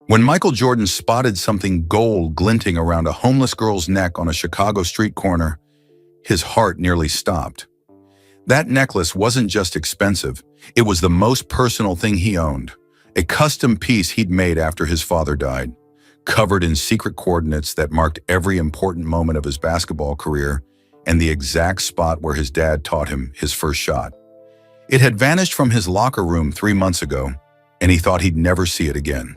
When Michael Jordan spotted something gold glinting around a homeless girl's neck on a Chicago street corner, his heart nearly stopped. That necklace wasn't just expensive, it was the most personal thing he owned. A custom piece he'd made after his father died, covered in secret coordinates that marked every important moment of his basketball career and the exact spot where his dad taught him his first shot. It had vanished from his locker room 3 months ago, and he thought he'd never see it again.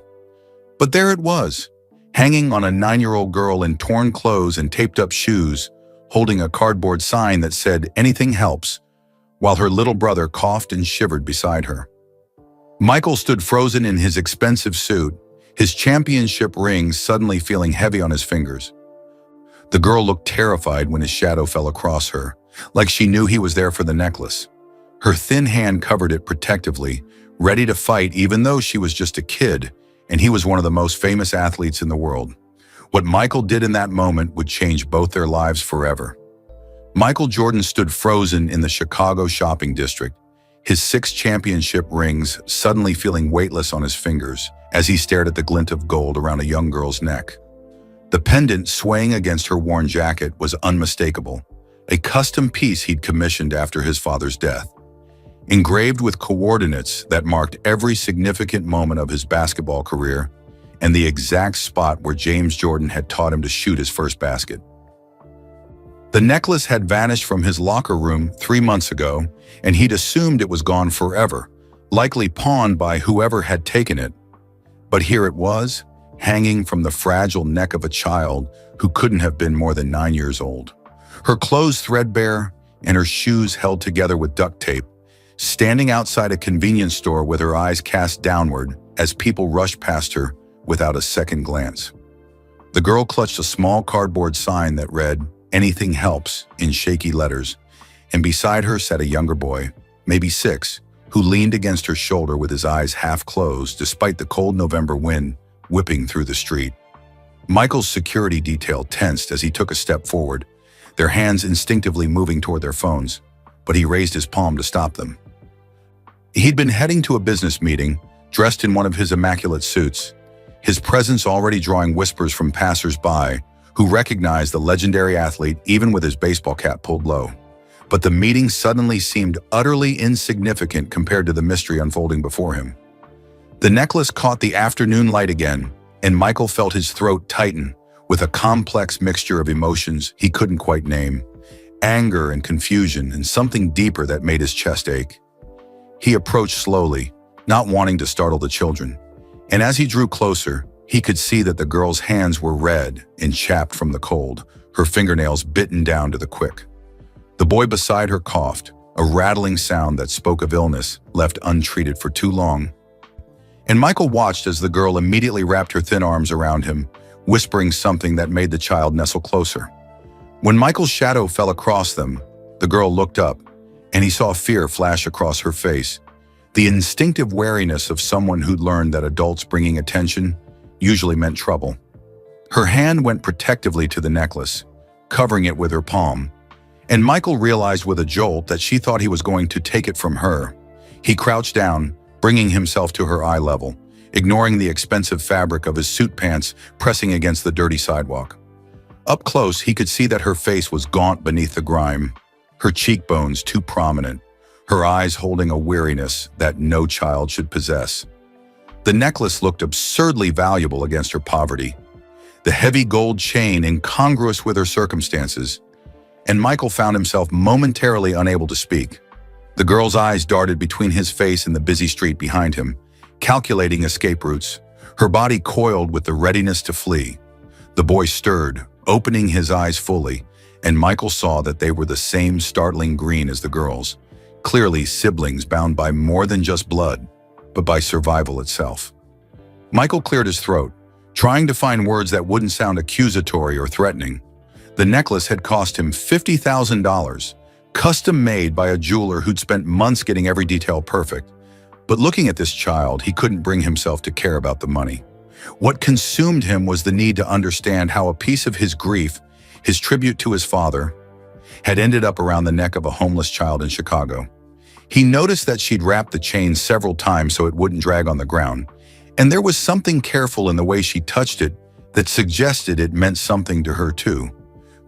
But there it was, hanging on a 9-year-old girl in torn clothes and taped-up shoes, holding a cardboard sign that said, "Anything helps," while her little brother coughed and shivered beside her. Michael stood frozen in his expensive suit, his championship ring suddenly feeling heavy on his fingers. The girl looked terrified when his shadow fell across her, like she knew he was there for the necklace. Her thin hand covered it protectively, ready to fight even though she was just a kid, and he was one of the most famous athletes in the world. What Michael did in that moment would change both their lives forever. Michael Jordan stood frozen in the Chicago shopping district, his 6 championship rings suddenly feeling weightless on his fingers as he stared at the glint of gold around a young girl's neck. The pendant swaying against her worn jacket was unmistakable, a custom piece he'd commissioned after his father's death, engraved with coordinates that marked every significant moment of his basketball career and the exact spot where James Jordan had taught him to shoot his first basket. The necklace had vanished from his locker room 3 months ago, and he'd assumed it was gone forever, likely pawned by whoever had taken it. But here it was, hanging from the fragile neck of a child who couldn't have been more than 9 years old. Her clothes threadbare and her shoes held together with duct tape, standing outside a convenience store with her eyes cast downward as people rushed past her without a second glance. The girl clutched a small cardboard sign that read, "Anything helps," in shaky letters, and beside her sat a younger boy, maybe 6, who leaned against her shoulder with his eyes half closed despite the cold November wind whipping through the street. Michael's security detail tensed as he took a step forward, their hands instinctively moving toward their phones, but he raised his palm to stop them. He'd been heading to a business meeting, dressed in one of his immaculate suits, his presence already drawing whispers from passers-by who recognized the legendary athlete even with his baseball cap pulled low. But the meeting suddenly seemed utterly insignificant compared to the mystery unfolding before him. The necklace caught the afternoon light again, and Michael felt his throat tighten with a complex mixture of emotions he couldn't quite name, anger and confusion and something deeper that made his chest ache. He approached slowly, not wanting to startle the children, and as he drew closer, he could see that the girl's hands were red and chapped from the cold, her fingernails bitten down to the quick. The boy beside her coughed, a rattling sound that spoke of illness left untreated for too long. And Michael watched as the girl immediately wrapped her thin arms around him, whispering something that made the child nestle closer. When Michael's shadow fell across them, the girl looked up, and he saw fear flash across her face, the instinctive wariness of someone who'd learned that adults bringing attention usually meant trouble. Her hand went protectively to the necklace, covering it with her palm, and Michael realized with a jolt that she thought he was going to take it from her. He crouched down, bringing himself to her eye level, ignoring the expensive fabric of his suit pants pressing against the dirty sidewalk. Up close, he could see that her face was gaunt beneath the grime, her cheekbones too prominent, her eyes holding a weariness that no child should possess. The necklace looked absurdly valuable against her poverty, the heavy gold chain incongruous with her circumstances, and Michael found himself momentarily unable to speak. The girl's eyes darted between his face and the busy street behind him, calculating escape routes, her body coiled with the readiness to flee. The boy stirred, opening his eyes fully, and Michael saw that they were the same startling green as the girl's, clearly siblings bound by more than just blood, but by survival itself. Michael cleared his throat, trying to find words that wouldn't sound accusatory or threatening. The necklace had cost him $50,000, custom made by a jeweler who'd spent months getting every detail perfect. But looking at this child, he couldn't bring himself to care about the money. What consumed him was the need to understand how a piece of his grief, his tribute to his father, had ended up around the neck of a homeless child in Chicago. He noticed that she'd wrapped the chain several times so it wouldn't drag on the ground, And there was something careful in the way she touched it that suggested it meant something to her too,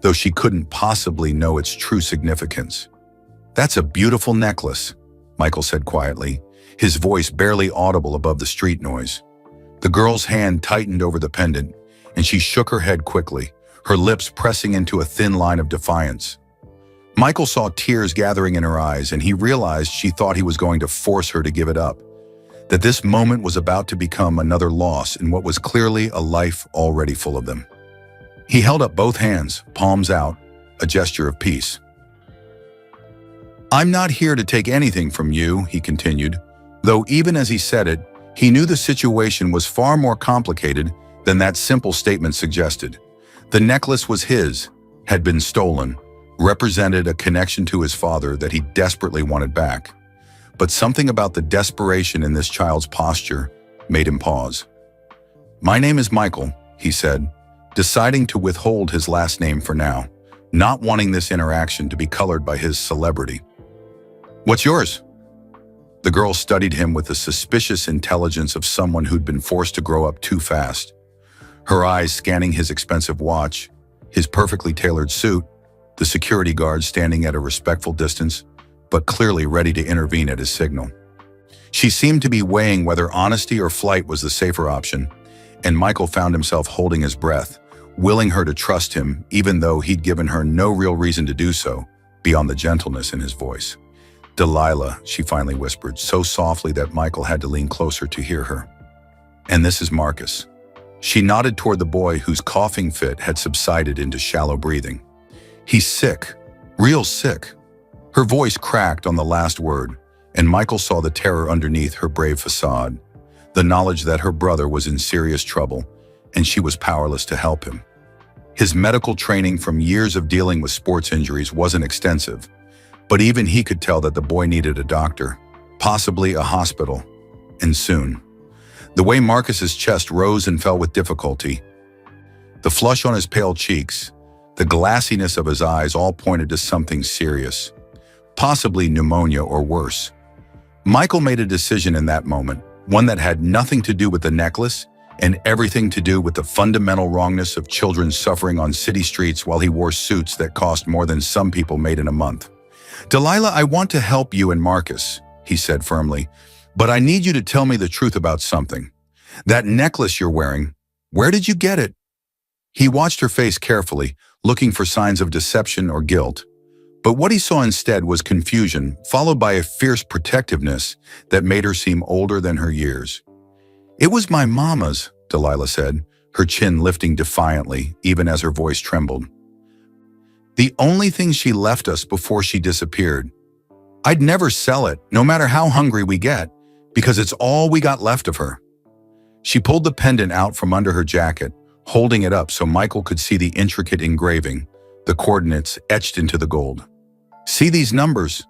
though she couldn't possibly know its true significance. "That's a beautiful necklace," Michael said quietly, his voice barely audible above the street noise. The girl's hand tightened over the pendant, and she shook her head quickly, her lips pressing into a thin line of defiance. Michael saw tears gathering in her eyes, and he realized she thought he was going to force her to give it up, that this moment was about to become another loss in what was clearly a life already full of them. He held up both hands, palms out, a gesture of peace. "I'm not here to take anything from you," he continued, though even as he said it, he knew the situation was far more complicated than that simple statement suggested. The necklace was his, had been stolen, represented a connection to his father that he desperately wanted back. But something about the desperation in this child's posture made him pause. "My name is Michael," he said, deciding to withhold his last name for now, not wanting this interaction to be colored by his celebrity. "What's yours?" The girl studied him with the suspicious intelligence of someone who'd been forced to grow up too fast, her eyes scanning his expensive watch, his perfectly tailored suit, the security guard standing at a respectful distance, but clearly ready to intervene at his signal. She seemed to be weighing whether honesty or flight was the safer option, and Michael found himself holding his breath, willing her to trust him even though he'd given her no real reason to do so, beyond the gentleness in his voice. "Delilah," she finally whispered, so softly that Michael had to lean closer to hear her. "And this is Marcus." She nodded toward the boy whose coughing fit had subsided into shallow breathing. "He's sick, real sick." Her voice cracked on the last word, and Michael saw the terror underneath her brave facade, the knowledge that her brother was in serious trouble, and she was powerless to help him. His medical training from years of dealing with sports injuries wasn't extensive, but even he could tell that the boy needed a doctor, possibly a hospital, and soon. The way Marcus's chest rose and fell with difficulty, the flush on his pale cheeks, the glassiness of his eyes all pointed to something serious, possibly pneumonia or worse. Michael made a decision in that moment, one that had nothing to do with the necklace and everything to do with the fundamental wrongness of children suffering on city streets while he wore suits that cost more than some people made in a month. "Delilah, I want to help you and Marcus," he said firmly, "but I need you to tell me the truth about something. That necklace you're wearing, where did you get it?" He watched her face carefully, looking for signs of deception or guilt. But what he saw instead was confusion, followed by a fierce protectiveness that made her seem older than her years. "It was my mama's," Delilah said, her chin lifting defiantly, even as her voice trembled. "The only thing she left us before she disappeared. I'd never sell it, no matter how hungry we get, because it's all we got left of her." She pulled the pendant out from under her jacket, holding it up so Michael could see the intricate engraving, the coordinates etched into the gold. "See these numbers?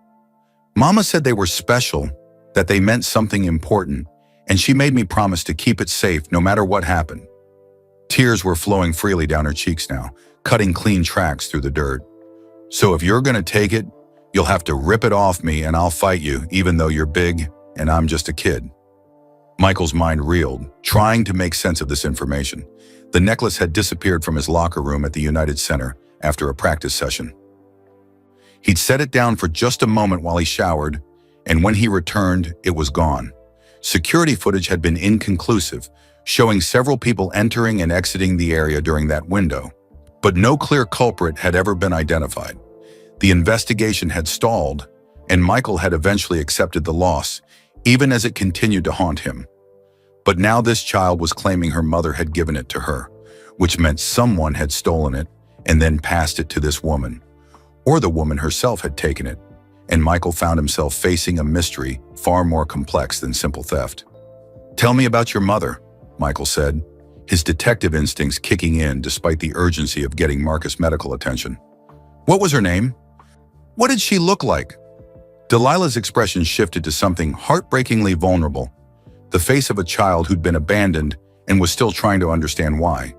Mama said they were special, that they meant something important, and she made me promise to keep it safe no matter what happened." Tears were flowing freely down her cheeks now, cutting clean tracks through the dirt. "So if you're going to take it, you'll have to rip it off me and I'll fight you, even though you're big and I'm just a kid." Michael's mind reeled, trying to make sense of this information. The necklace had disappeared from his locker room at the United Center after a practice session. He'd set it down for just a moment while he showered, and when he returned, it was gone. Security footage had been inconclusive, showing several people entering and exiting the area during that window, but no clear culprit had ever been identified. The investigation had stalled, and Michael had eventually accepted the loss, even as it continued to haunt him. But now this child was claiming her mother had given it to her, which meant someone had stolen it and then passed it to this woman. Or the woman herself had taken it, and Michael found himself facing a mystery far more complex than simple theft. "Tell me about your mother," Michael said, his detective instincts kicking in despite the urgency of getting Marcus medical attention. "What was her name? What did she look like?" Delilah's expression shifted to something heartbreakingly vulnerable, the face of a child who'd been abandoned and was still trying to understand why.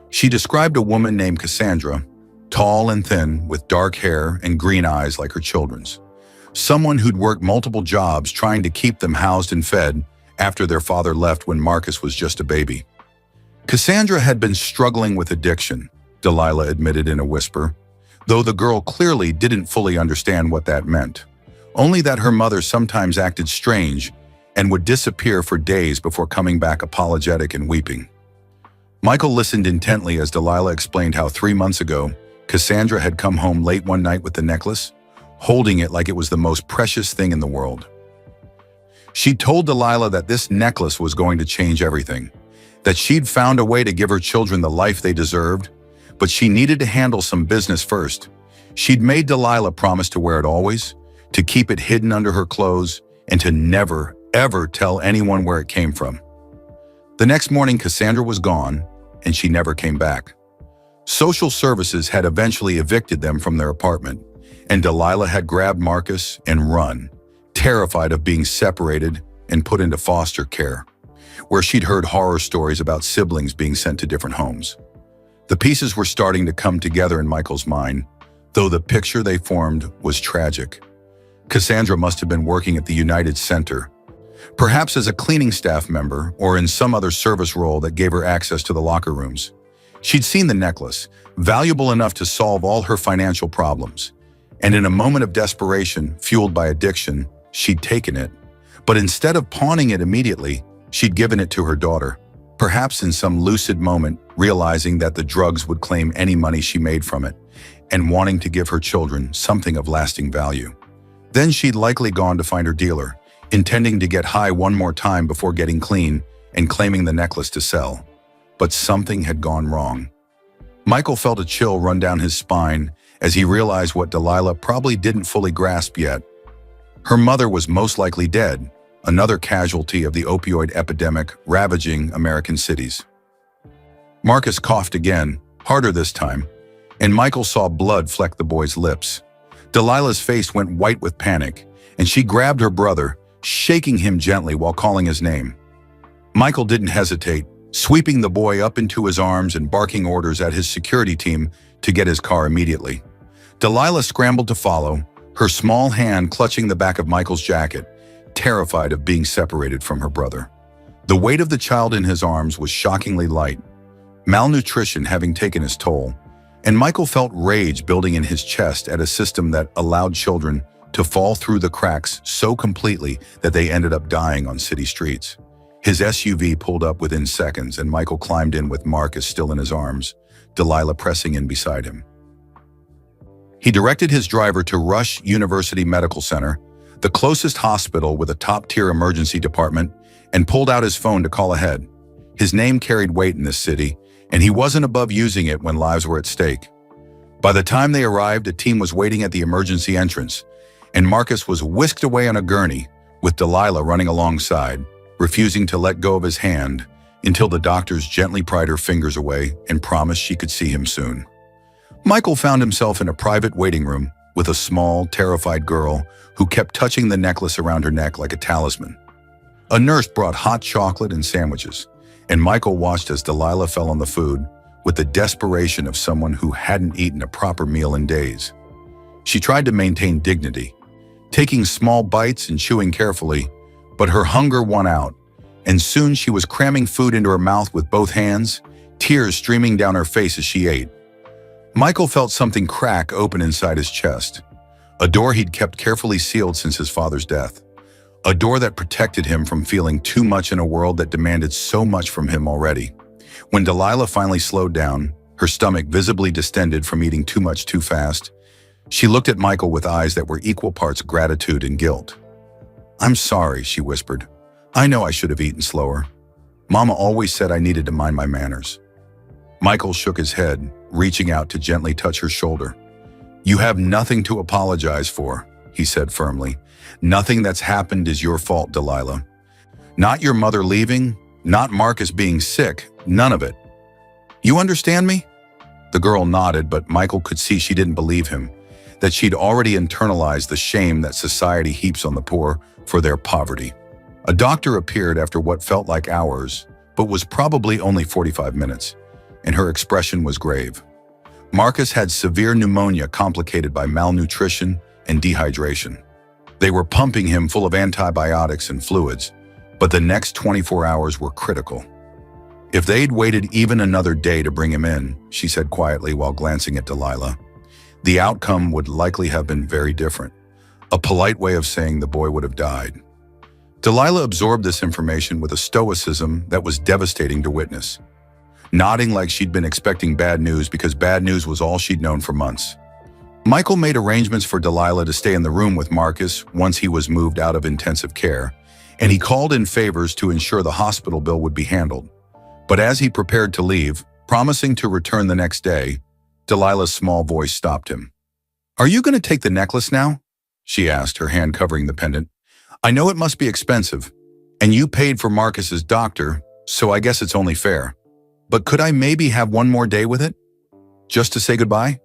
She described a woman named Cassandra, tall and thin, with dark hair and green eyes like her children's. Someone who'd worked multiple jobs trying to keep them housed and fed, after their father left when Marcus was just a baby. Cassandra had been struggling with addiction, Delilah admitted in a whisper, though the girl clearly didn't fully understand what that meant. Only that her mother sometimes acted strange and would disappear for days before coming back apologetic and weeping. Michael listened intently as Delilah explained how 3 months ago, Cassandra had come home late one night with the necklace, holding it like it was the most precious thing in the world. She told Delilah that this necklace was going to change everything, that she'd found a way to give her children the life they deserved, but she needed to handle some business first. She'd made Delilah promise to wear it always, to keep it hidden under her clothes, and to never, ever tell anyone where it came from. The next morning, Cassandra was gone, and she never came back. Social services had eventually evicted them from their apartment, and Delilah had grabbed Marcus and run, terrified of being separated and put into foster care, where she'd heard horror stories about siblings being sent to different homes. The pieces were starting to come together in Michael's mind, though the picture they formed was tragic. Cassandra must have been working at the United Center, perhaps as a cleaning staff member or in some other service role that gave her access to the locker rooms. She'd seen the necklace, valuable enough to solve all her financial problems, and in a moment of desperation, fueled by addiction, she'd taken it. But instead of pawning it immediately, she'd given it to her daughter, perhaps in some lucid moment, realizing that the drugs would claim any money she made from it, and wanting to give her children something of lasting value. Then she'd likely gone to find her dealer, intending to get high one more time before getting clean and claiming the necklace to sell. But something had gone wrong. Michael felt a chill run down his spine as he realized what Delilah probably didn't fully grasp yet. Her mother was most likely dead, another casualty of the opioid epidemic ravaging American cities. Marcus coughed again, harder this time, and Michael saw blood fleck the boy's lips. Delilah's face went white with panic, and she grabbed her brother, shaking him gently while calling his name. Michael didn't hesitate, sweeping the boy up into his arms and barking orders at his security team to get his car immediately. Delilah scrambled to follow, her small hand clutching the back of Michael's jacket, terrified of being separated from her brother. The weight of the child in his arms was shockingly light, malnutrition having taken its toll, and Michael felt rage building in his chest at a system that allowed children to fall through the cracks so completely that they ended up dying on city streets. His SUV pulled up within seconds, and Michael climbed in with Marcus still in his arms, Delilah pressing in beside him. He directed his driver to Rush University Medical Center, the closest hospital with a top-tier emergency department, and pulled out his phone to call ahead. His name carried weight in this city, and he wasn't above using it when lives were at stake. By the time they arrived, a team was waiting at the emergency entrance, and Marcus was whisked away on a gurney, with Delilah running alongside, refusing to let go of his hand until the doctors gently pried her fingers away and promised she could see him soon. Michael found himself in a private waiting room with a small, terrified girl who kept touching the necklace around her neck like a talisman. A nurse brought hot chocolate and sandwiches, and Michael watched as Delilah fell on the food with the desperation of someone who hadn't eaten a proper meal in days. She tried to maintain dignity, taking small bites and chewing carefully, but her hunger won out, and soon she was cramming food into her mouth with both hands, tears streaming down her face as she ate. Michael felt something crack open inside his chest, a door he'd kept carefully sealed since his father's death, a door that protected him from feeling too much in a world that demanded so much from him already. When Delilah finally slowed down, her stomach visibly distended from eating too much too fast, she looked at Michael with eyes that were equal parts gratitude and guilt. "I'm sorry," she whispered. "I know I should have eaten slower. Mama always said I needed to mind my manners." Michael shook his head, reaching out to gently touch her shoulder. "You have nothing to apologize for," he said firmly. "Nothing that's happened is your fault, Delilah. Not your mother leaving, not Marcus being sick, none of it. You understand me?" The girl nodded, but Michael could see she didn't believe him, that she'd already internalized the shame that society heaps on the poor for their poverty. A doctor appeared after what felt like hours, but was probably only 45 minutes, and her expression was grave. Marcus had severe pneumonia complicated by malnutrition and dehydration. They were pumping him full of antibiotics and fluids, But the next 24 hours were critical. If they'd waited even another day to bring him in, she said quietly while glancing at Delilah, the outcome would likely have been very different. A polite way of saying the boy would have died. Delilah absorbed this information with a stoicism that was devastating to witness, nodding like she'd been expecting bad news because bad news was all she'd known for months. Michael made arrangements for Delilah to stay in the room with Marcus once he was moved out of intensive care, and he called in favors to ensure the hospital bill would be handled. But as he prepared to leave, promising to return the next day, Delilah's small voice stopped him. "Are you going to take the necklace now?" she asked, her hand covering the pendant. "I know it must be expensive, and you paid for Marcus's doctor, so I guess it's only fair. But could I maybe have one more day with it? Just to say goodbye?"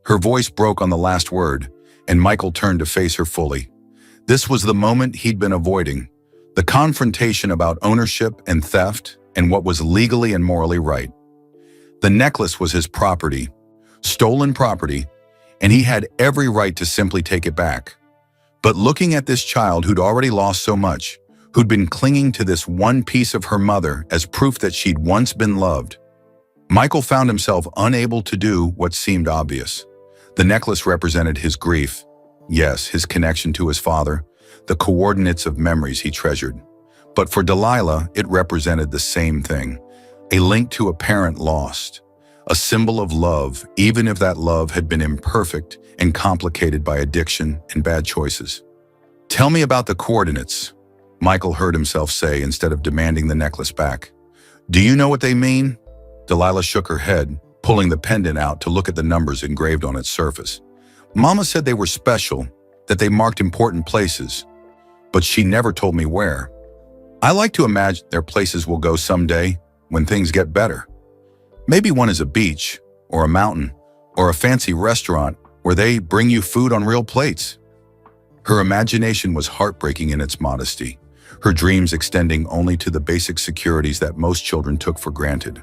Her voice broke on the last word, and Michael turned to face her fully. This was the moment he'd been avoiding, the confrontation about ownership and theft and what was legally and morally right. The necklace was his property, stolen property, and he had every right to simply take it back. But looking at this child who'd already lost so much, who'd been clinging to this one piece of her mother as proof that she'd once been loved, Michael found himself unable to do what seemed obvious. The necklace represented his grief, yes, his connection to his father, the coordinates of memories he treasured. But for Delilah, it represented the same thing, a link to a parent lost, a symbol of love, even if that love had been imperfect and complicated by addiction and bad choices. "Tell me about the coordinates," Michael heard himself say instead of demanding the necklace back. "Do you know what they mean?" Delilah shook her head, pulling the pendant out to look at the numbers engraved on its surface. "Mama said they were special, that they marked important places, but she never told me where. I like to imagine their places will go someday when things get better. Maybe one is a beach, or a mountain, or a fancy restaurant where they bring you food on real plates." Her imagination was heartbreaking in its modesty, her dreams extending only to the basic securities that most children took for granted.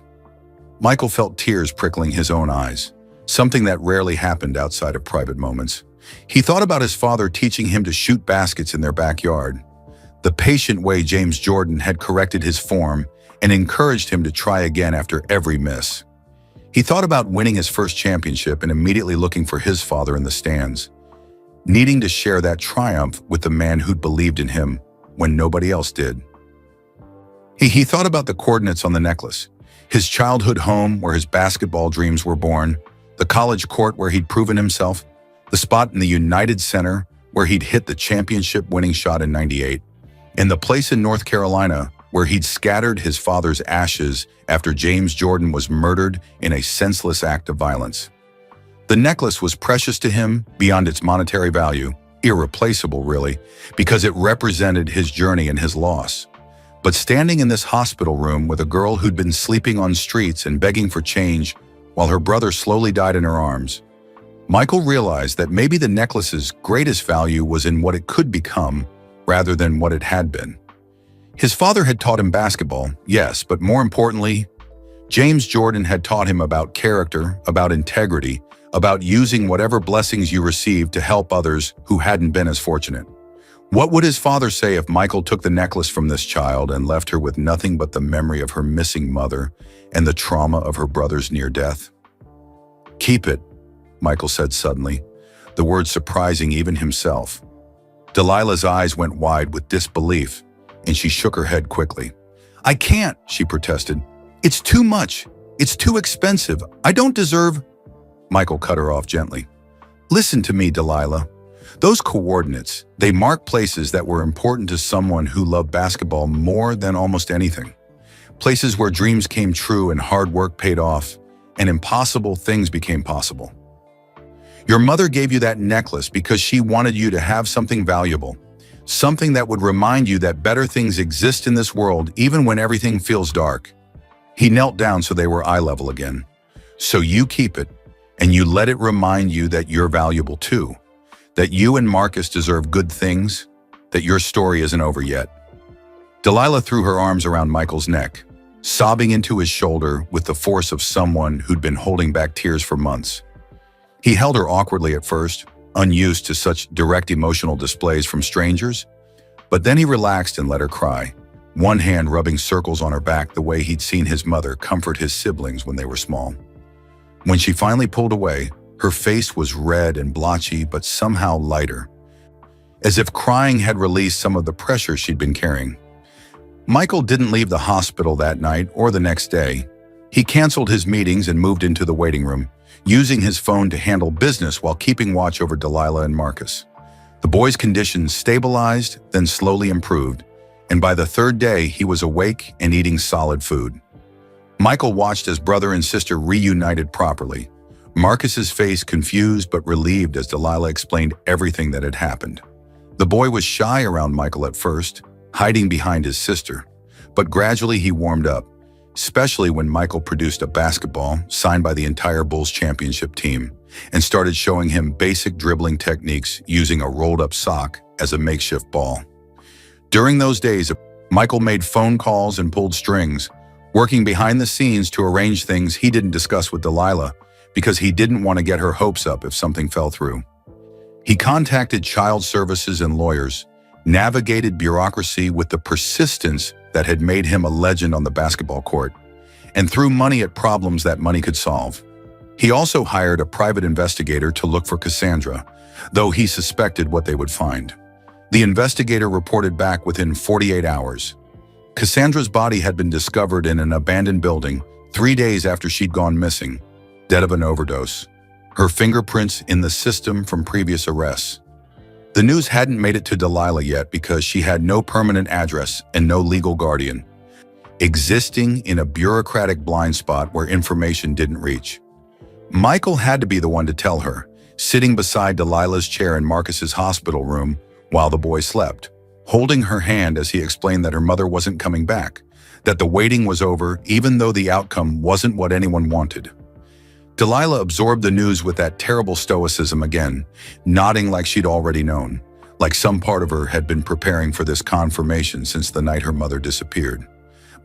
Michael felt tears prickling his own eyes, something that rarely happened outside of private moments. He thought about his father teaching him to shoot baskets in their backyard, the patient way James Jordan had corrected his form and encouraged him to try again after every miss. He thought about winning his first championship and immediately looking for his father in the stands, needing to share that triumph with the man who'd believed in him when nobody else did. He thought about the coordinates on the necklace, his childhood home where his basketball dreams were born, the college court where he'd proven himself, the spot in the United Center where he'd hit the championship-winning shot in '98, and the place in North Carolina where he'd scattered his father's ashes after James Jordan was murdered in a senseless act of violence. The necklace was precious to him beyond its monetary value, irreplaceable really, because it represented his journey and his loss. But standing in this hospital room with a girl who'd been sleeping on streets and begging for change while her brother slowly died in her arms, Michael realized that maybe the necklace's greatest value was in what it could become rather than what it had been. His father had taught him basketball, yes, but more importantly, James Jordan had taught him about character, about integrity, about using whatever blessings you received to help others who hadn't been as fortunate. What would his father say if Michael took the necklace from this child and left her with nothing but the memory of her missing mother and the trauma of her brother's near death? "Keep it," Michael said suddenly, the word surprising even himself. Delilah's eyes went wide with disbelief, and she shook her head quickly. "I can't," she protested. "It's too much. It's too expensive. I don't deserve—" Michael cut her off gently. "Listen to me, Delilah. Those coordinates, they mark places that were important to someone who loved basketball more than almost anything. Places where dreams came true and hard work paid off, and impossible things became possible. Your mother gave you that necklace because she wanted you to have something valuable, something that would remind you that better things exist in this world even when everything feels dark." He knelt down so they were eye level again. "So you keep it, and you let it remind you that you're valuable too, that you and Marcus deserve good things, that your story isn't over yet." Delilah threw her arms around Michael's neck, sobbing into his shoulder with the force of someone who'd been holding back tears for months. He held her awkwardly at first, unused to such direct emotional displays from strangers, But then he relaxed and let her cry, one hand rubbing circles on her back the way he'd seen his mother comfort his siblings when they were small. When she finally pulled away, her face was red and blotchy but somehow lighter, as if crying had released some of the pressure she'd been carrying. Michael didn't leave the hospital that night or the next day. He canceled his meetings and moved into the waiting room, using his phone to handle business while keeping watch over Delilah and Marcus. The boy's condition stabilized, then slowly improved, and by the third day he was awake and eating solid food. Michael watched as brother and sister reunited properly, Marcus's face confused but relieved as Delilah explained everything that had happened. The boy was shy around Michael at first, hiding behind his sister, but gradually he warmed up, especially when Michael produced a basketball signed by the entire Bulls championship team and started showing him basic dribbling techniques using a rolled-up sock as a makeshift ball. During those days, Michael made phone calls and pulled strings, working behind the scenes to arrange things he didn't discuss with Delilah because he didn't want to get her hopes up if something fell through. He contacted child services and lawyers, navigated bureaucracy with the persistence that had made him a legend on the basketball court, and threw money at problems that money could solve. He also hired a private investigator to look for Cassandra, though he suspected what they would find. The investigator reported back within 48 hours. Cassandra's body had been discovered in an abandoned building 3 days after she'd gone missing, dead of an overdose. Her fingerprints in the system from previous arrests. The news hadn't made it to Delilah yet because she had no permanent address and no legal guardian, existing in a bureaucratic blind spot where information didn't reach. Michael had to be the one to tell her, sitting beside Delilah's chair in Marcus's hospital room while the boy slept, holding her hand as he explained that her mother wasn't coming back, that the waiting was over even though the outcome wasn't what anyone wanted. Delilah absorbed the news with that terrible stoicism again, nodding like she'd already known, like some part of her had been preparing for this confirmation since the night her mother disappeared.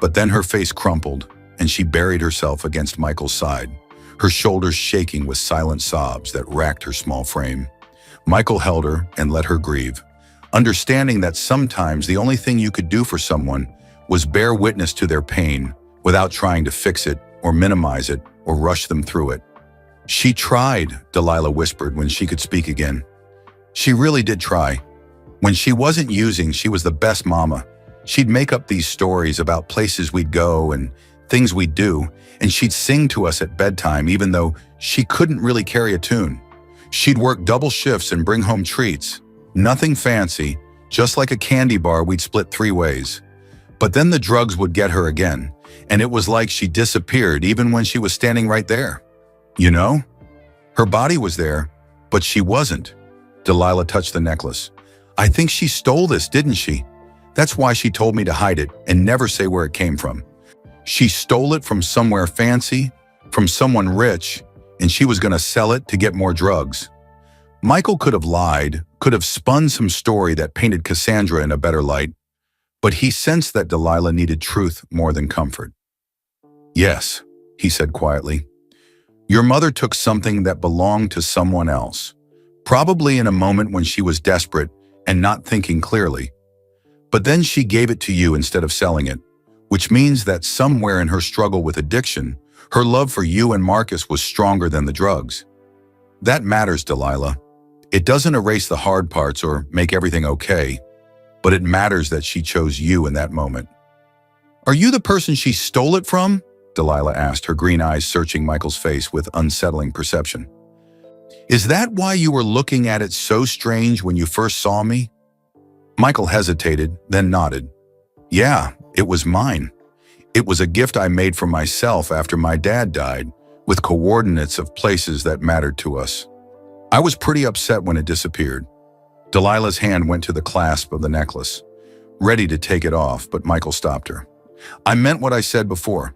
But then her face crumpled, and she buried herself against Michael's side, her shoulders shaking with silent sobs that racked her small frame. Michael held her and let her grieve, understanding that sometimes the only thing you could do for someone was bear witness to their pain without trying to fix it or minimize it or rush them through it. She tried, Delilah whispered when she could speak again. She really did try. When she wasn't using, she was the best mama. She'd make up these stories about places we'd go and things we'd do, and she'd sing to us at bedtime even though she couldn't really carry a tune. She'd work double shifts and bring home treats. Nothing fancy, just like a candy bar we'd split 3 ways. But then the drugs would get her again, and it was like she disappeared even when she was standing right there. You know? Her body was there, but she wasn't. Delilah touched the necklace. I think she stole this, didn't she? That's why she told me to hide it and never say where it came from. She stole it from somewhere fancy, from someone rich, and she was going to sell it to get more drugs. Michael could have lied, could have spun some story that painted Cassandra in a better light, but he sensed that Delilah needed truth more than comfort. Yes, he said quietly. Your mother took something that belonged to someone else, probably in a moment when she was desperate and not thinking clearly. But then she gave it to you instead of selling it, which means that somewhere in her struggle with addiction, her love for you and Marcus was stronger than the drugs. That matters, Delilah. It doesn't erase the hard parts or make everything okay, but it matters that she chose you in that moment. Are you the person she stole it from? Delilah asked, her green eyes searching Michael's face with unsettling perception. Is that why you were looking at it so strange when you first saw me? Michael hesitated, then nodded. Yeah, it was mine. It was a gift I made for myself after my dad died, with coordinates of places that mattered to us. I was pretty upset when it disappeared. Delilah's hand went to the clasp of the necklace, ready to take it off, but Michael stopped her. I meant what I said before.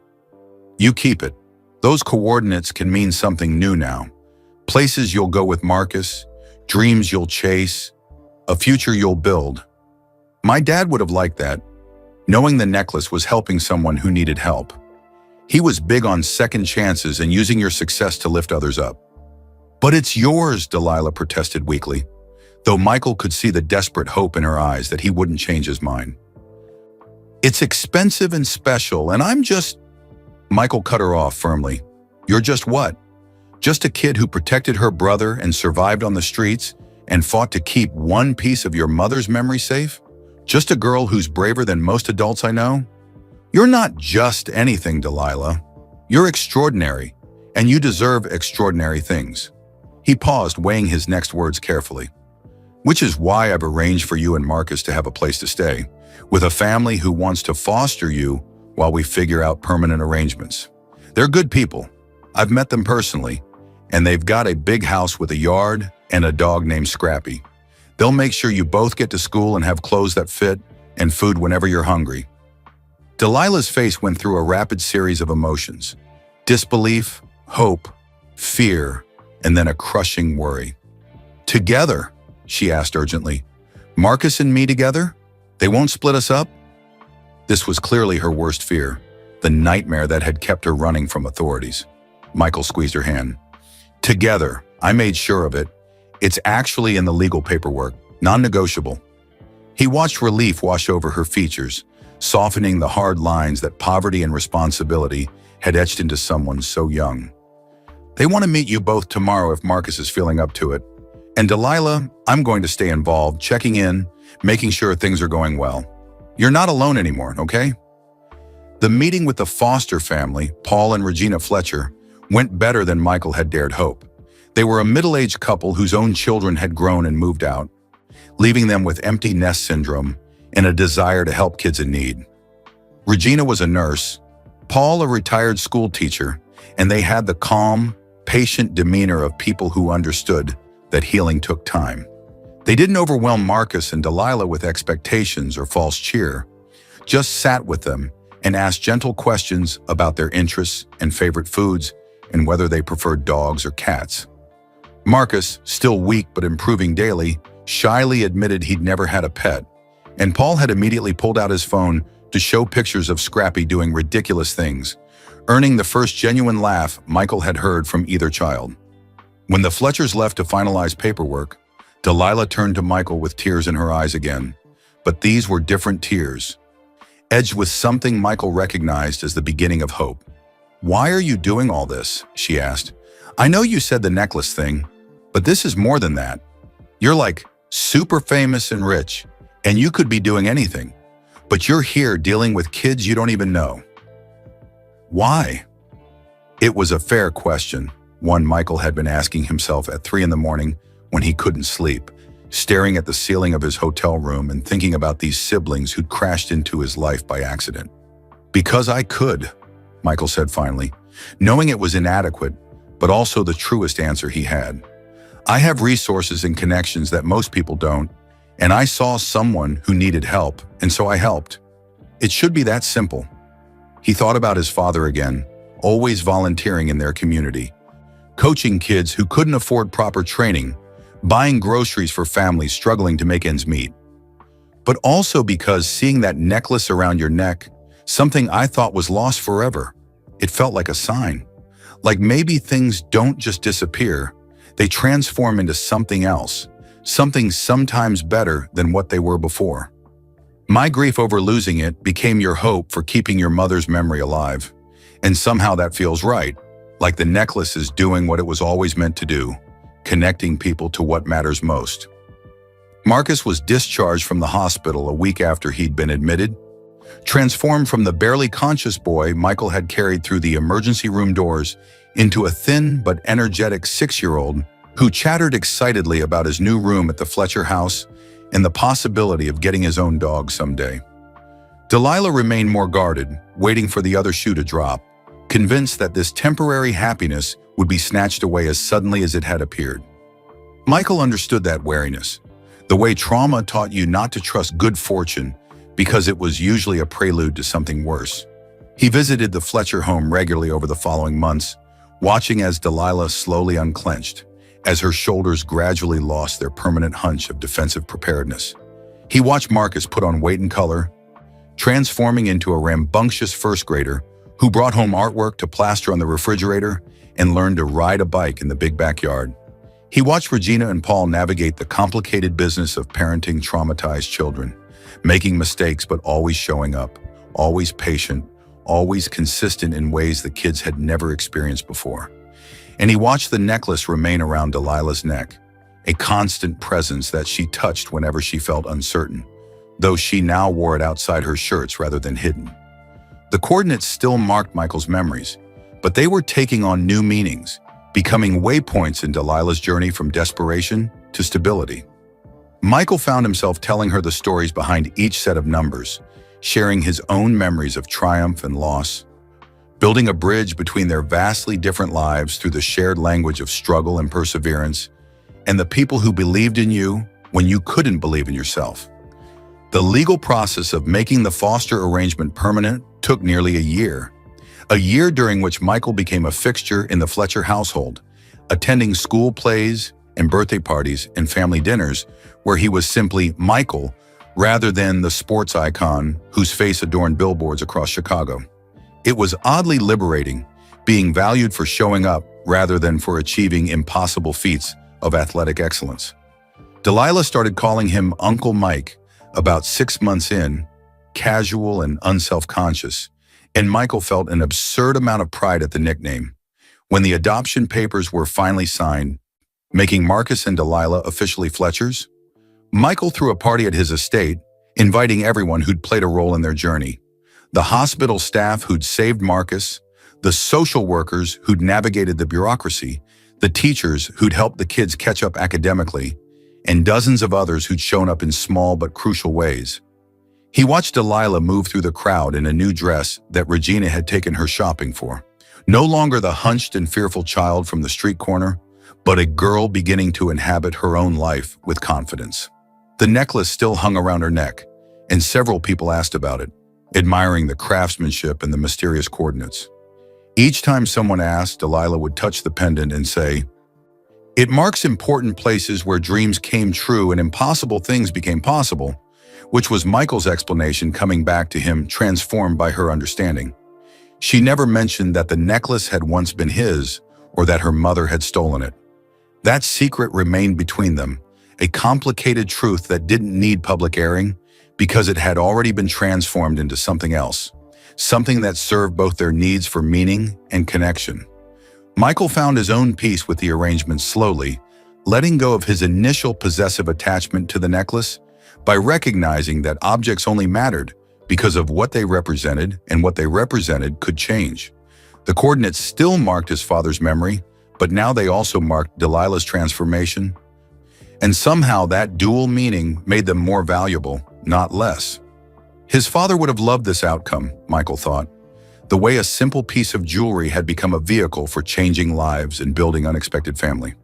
You keep it. Those coordinates can mean something new now. Places you'll go with Marcus, dreams you'll chase, a future you'll build. My dad would have liked that, knowing the necklace was helping someone who needed help. He was big on second chances and using your success to lift others up. But it's yours, Delilah protested weakly. though Michael could see the desperate hope in her eyes that he wouldn't change his mind. "It's expensive and special, and I'm just—" Michael cut her off firmly. "You're just what? Just a kid who protected her brother and survived on the streets and fought to keep one piece of your mother's memory safe? Just a girl who's braver than most adults I know? You're not just anything, Delilah. You're extraordinary, and you deserve extraordinary things." He paused, weighing his next words carefully. "Which is why I've arranged for you and Marcus to have a place to stay, with a family who wants to foster you while we figure out permanent arrangements. They're good people. I've met them personally, and they've got a big house with a yard and a dog named Scrappy. They'll make sure you both get to school and have clothes that fit and food whenever you're hungry." Delilah's face went through a rapid series of emotions: disbelief, hope, fear, and then a crushing worry. "Together?" she asked urgently. "Marcus and me together? They won't split us up?" This was clearly her worst fear, the nightmare that had kept her running from authorities. Michael squeezed her hand. "Together. I made sure of it. It's actually in the legal paperwork, non-negotiable." He watched relief wash over her features, softening the hard lines that poverty and responsibility had etched into someone so young. "They want to meet you both tomorrow if Marcus is feeling up to it. And Delilah, I'm going to stay involved, checking in, making sure things are going well. You're not alone anymore, okay?" The meeting with the Foster family, Paul and Regina Fletcher, went better than Michael had dared hope. They were a middle-aged couple whose own children had grown and moved out, leaving them with empty nest syndrome and a desire to help kids in need. Regina was a nurse, Paul a retired school teacher, and they had the calm, patient demeanor of people who understood that healing took time. They didn't overwhelm Marcus and Delilah with expectations or false cheer, just sat with them and asked gentle questions about their interests and favorite foods and whether they preferred dogs or cats. Marcus, still weak but improving daily, shyly admitted he'd never had a pet, and Paul had immediately pulled out his phone to show pictures of Scrappy doing ridiculous things, earning the first genuine laugh Michael had heard from either child. When the Fletchers left to finalize paperwork, Delilah turned to Michael with tears in her eyes again, but these were different tears, edged with something Michael recognized as the beginning of hope. "Why are you doing all this?" she asked. "I know you said the necklace thing, but this is more than that. You're like super famous and rich, and you could be doing anything, but you're here dealing with kids you don't even know. Why?" It was a fair question, one Michael had been asking himself at 3 a.m. when he couldn't sleep, staring at the ceiling of his hotel room and thinking about these siblings who'd crashed into his life by accident. "Because I could," Michael said finally, knowing it was inadequate, but also the truest answer he had. "I have resources and connections that most people don't, and I saw someone who needed help, and so I helped. It should be that simple." He thought about his father again, always volunteering in their community, coaching kids who couldn't afford proper training, buying groceries for families struggling to make ends meet. But also because seeing that necklace around your neck, something I thought was lost forever, it felt like a sign. Like maybe things don't just disappear, they transform into something else, something sometimes better than what they were before. My grief over losing it became your hope for keeping your mother's memory alive. And somehow that feels right, like the necklace is doing what it was always meant to do, connecting people to what matters most. Marcus was discharged from the hospital a week after he'd been admitted, transformed from the barely conscious boy Michael had carried through the emergency room doors into a thin but energetic 6-year-old who chattered excitedly about his new room at the Fletcher house and the possibility of getting his own dog someday. Delilah remained more guarded, waiting for the other shoe to drop, convinced that this temporary happiness would be snatched away as suddenly as it had appeared. Michael understood that wariness, the way trauma taught you not to trust good fortune because it was usually a prelude to something worse. He visited the Fletcher home regularly over the following months, watching as Delilah slowly unclenched, as her shoulders gradually lost their permanent hunch of defensive preparedness. He watched Marcus put on weight and color, transforming into a rambunctious first grader who brought home artwork to plaster on the refrigerator and learned to ride a bike in the big backyard. He watched Regina and Paul navigate the complicated business of parenting traumatized children, making mistakes but always showing up, always patient, always consistent in ways the kids had never experienced before. And he watched the necklace remain around Delilah's neck, a constant presence that she touched whenever she felt uncertain, though she now wore it outside her shirts rather than hidden. The coordinates still marked Michael's memories, but they were taking on new meanings, becoming waypoints in Delilah's journey from desperation to stability. Michael found himself telling her the stories behind each set of numbers, sharing his own memories of triumph and loss, building a bridge between their vastly different lives through the shared language of struggle and perseverance, and the people who believed in you when you couldn't believe in yourself. The legal process of making the foster arrangement permanent took nearly a year during which Michael became a fixture in the Fletcher household, attending school plays and birthday parties and family dinners where he was simply Michael rather than the sports icon whose face adorned billboards across Chicago. It was oddly liberating, being valued for showing up rather than for achieving impossible feats of athletic excellence. Delilah started calling him Uncle Mike about 6 months in, casual and unself-conscious, and Michael felt an absurd amount of pride at the nickname. When the adoption papers were finally signed, making Marcus and Delilah officially Fletchers, Michael threw a party at his estate, inviting everyone who'd played a role in their journey. The hospital staff who'd saved Marcus, the social workers who'd navigated the bureaucracy, the teachers who'd helped the kids catch up academically, and dozens of others who'd shown up in small but crucial ways. He watched Delilah move through the crowd in a new dress that Regina had taken her shopping for. No longer the hunched and fearful child from the street corner, but a girl beginning to inhabit her own life with confidence. The necklace still hung around her neck, and several people asked about it, admiring the craftsmanship and the mysterious coordinates. Each time someone asked, Delilah would touch the pendant and say, "It marks important places where dreams came true and impossible things became possible," which was Michael's explanation coming back to him, transformed by her understanding. She never mentioned that the necklace had once been his or that her mother had stolen it. That secret remained between them, a complicated truth that didn't need public airing because it had already been transformed into something else, something that served both their needs for meaning and connection. Michael found his own peace with the arrangement slowly, letting go of his initial possessive attachment to the necklace by recognizing that objects only mattered because of what they represented, and what they represented could change. The coordinates still marked his father's memory, but now they also marked Delilah's transformation. And somehow that dual meaning made them more valuable, not less. His father would have loved this outcome, Michael thought. The way a simple piece of jewelry had become a vehicle for changing lives and building unexpected family.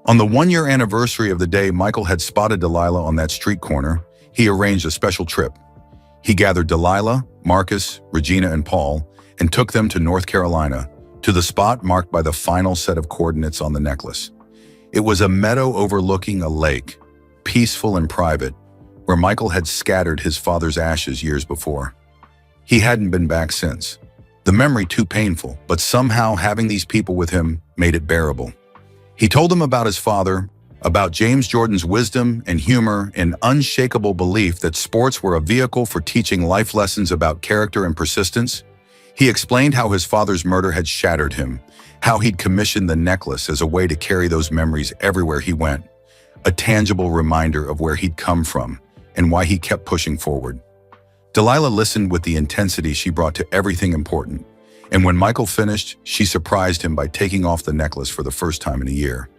On the 1-year anniversary of the day Michael had spotted Delilah on that street corner, he arranged a special trip. He gathered Delilah, Marcus, Regina, and Paul, and took them to North Carolina, to the spot marked by the final set of coordinates on the necklace. It was a meadow overlooking a lake, peaceful and private, where Michael had scattered his father's ashes years before. He hadn't been back since. The memory too painful, but somehow having these people with him made it bearable. He told them about his father, about James Jordan's wisdom and humor and unshakable belief that sports were a vehicle for teaching life lessons about character and persistence. He explained how his father's murder had shattered him, how he'd commissioned the necklace as a way to carry those memories everywhere he went, a tangible reminder of where he'd come from and why he kept pushing forward. Delilah listened with the intensity she brought to everything important, and when Michael finished, she surprised him by taking off the necklace for the first time in a year.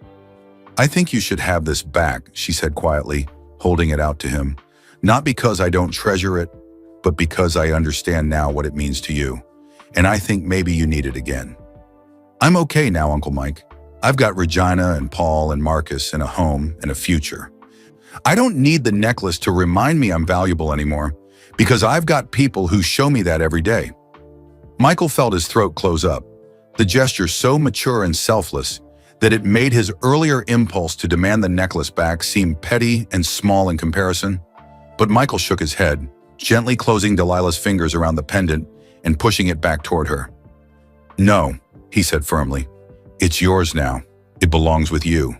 "I think you should have this back," she said quietly, holding it out to him. "Not because I don't treasure it, but because I understand now what it means to you. And I think maybe you need it again." "I'm okay now, Uncle Mike. I've got Regina and Paul and Marcus and a home and a future. I don't need the necklace to remind me I'm valuable anymore, because I've got people who show me that every day." Michael felt his throat close up, the gesture so mature and selfless that it made his earlier impulse to demand the necklace back seem petty and small in comparison. But Michael shook his head, gently closing Delilah's fingers around the pendant and pushing it back toward her. "No," he said firmly. "It's yours now. It belongs with you."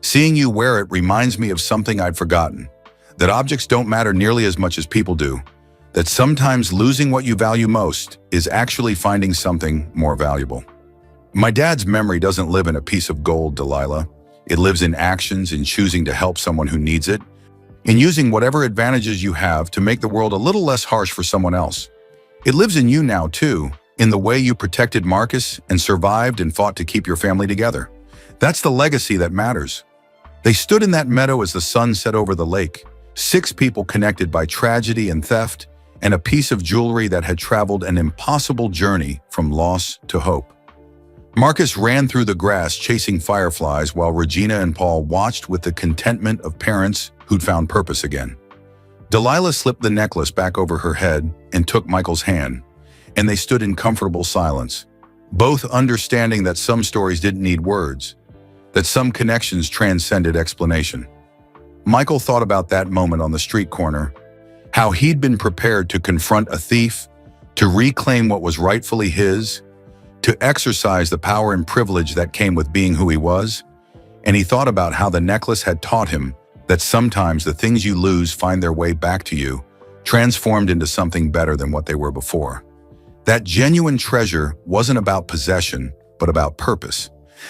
Seeing you wear it reminds me of something I'd forgotten. That objects don't matter nearly as much as people do. That sometimes losing what you value most is actually finding something more valuable. My dad's memory doesn't live in a piece of gold, Delilah. It lives in actions, in choosing to help someone who needs it, in using whatever advantages you have to make the world a little less harsh for someone else. It lives in you now, too, in the way you protected Marcus and survived and fought to keep your family together. That's the legacy that matters. They stood in that meadow as the sun set over the lake, 6 people connected by tragedy and theft, and a piece of jewelry that had traveled an impossible journey from loss to hope. Marcus ran through the grass chasing fireflies while Regina and Paul watched with the contentment of parents who'd found purpose again. Delilah slipped the necklace back over her head and took Michael's hand, and they stood in comfortable silence, both understanding that some stories didn't need words, that some connections transcended explanation. Michael thought about that moment on the street corner, how he'd been prepared to confront a thief, to reclaim what was rightfully his, to exercise the power and privilege that came with being who he was, and he thought about how the necklace had taught him that sometimes the things you lose find their way back to you, transformed into something better than what they were before. That genuine treasure wasn't about possession, but about purpose.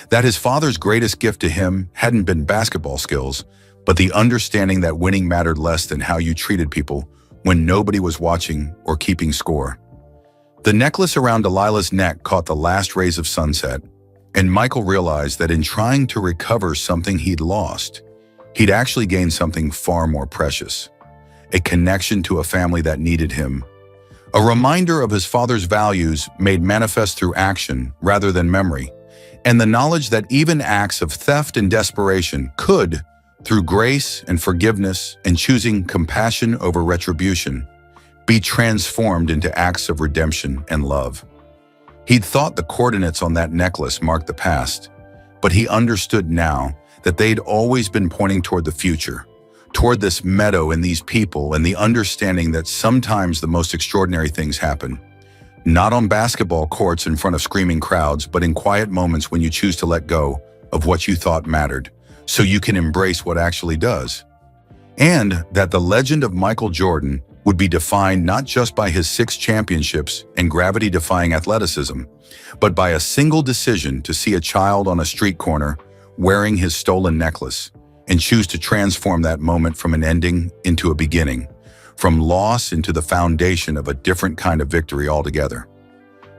That his father's greatest gift to him hadn't been basketball skills, but the understanding that winning mattered less than how you treated people when nobody was watching or keeping score. The necklace around Delilah's neck caught the last rays of sunset, and Michael realized that in trying to recover something he'd lost, he'd actually gained something far more precious. A connection to a family that needed him. A reminder of his father's values made manifest through action rather than memory. And the knowledge that even acts of theft and desperation could, through grace and forgiveness and choosing compassion over retribution, be transformed into acts of redemption and love. He'd thought the coordinates on that necklace marked the past, but he understood now that they'd always been pointing toward the future, toward this meadow and these people, and the understanding that sometimes the most extraordinary things happen, not on basketball courts in front of screaming crowds, but in quiet moments when you choose to let go of what you thought mattered, so you can embrace what actually does. And that the legend of Michael Jordan would be defined not just by his 6 championships and gravity-defying athleticism, but by a single decision to see a child on a street corner wearing his stolen necklace and choose to transform that moment from an ending into a beginning, from loss into the foundation of a different kind of victory altogether.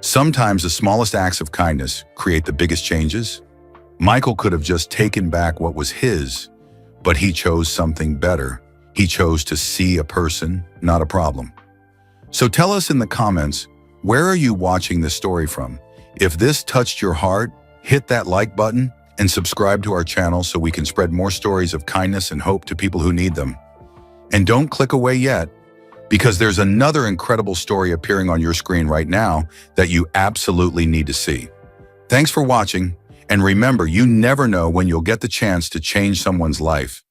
Sometimes the smallest acts of kindness create the biggest changes. Michael could have just taken back what was his, but he chose something better. He chose to see a person, not a problem. So tell us in the comments, where are you watching this story from? If this touched your heart, hit that like button and subscribe to our channel so we can spread more stories of kindness and hope to people who need them. And don't click away yet, because there's another incredible story appearing on your screen right now that you absolutely need to see. Thanks for watching, and remember, you never know when you'll get the chance to change someone's life.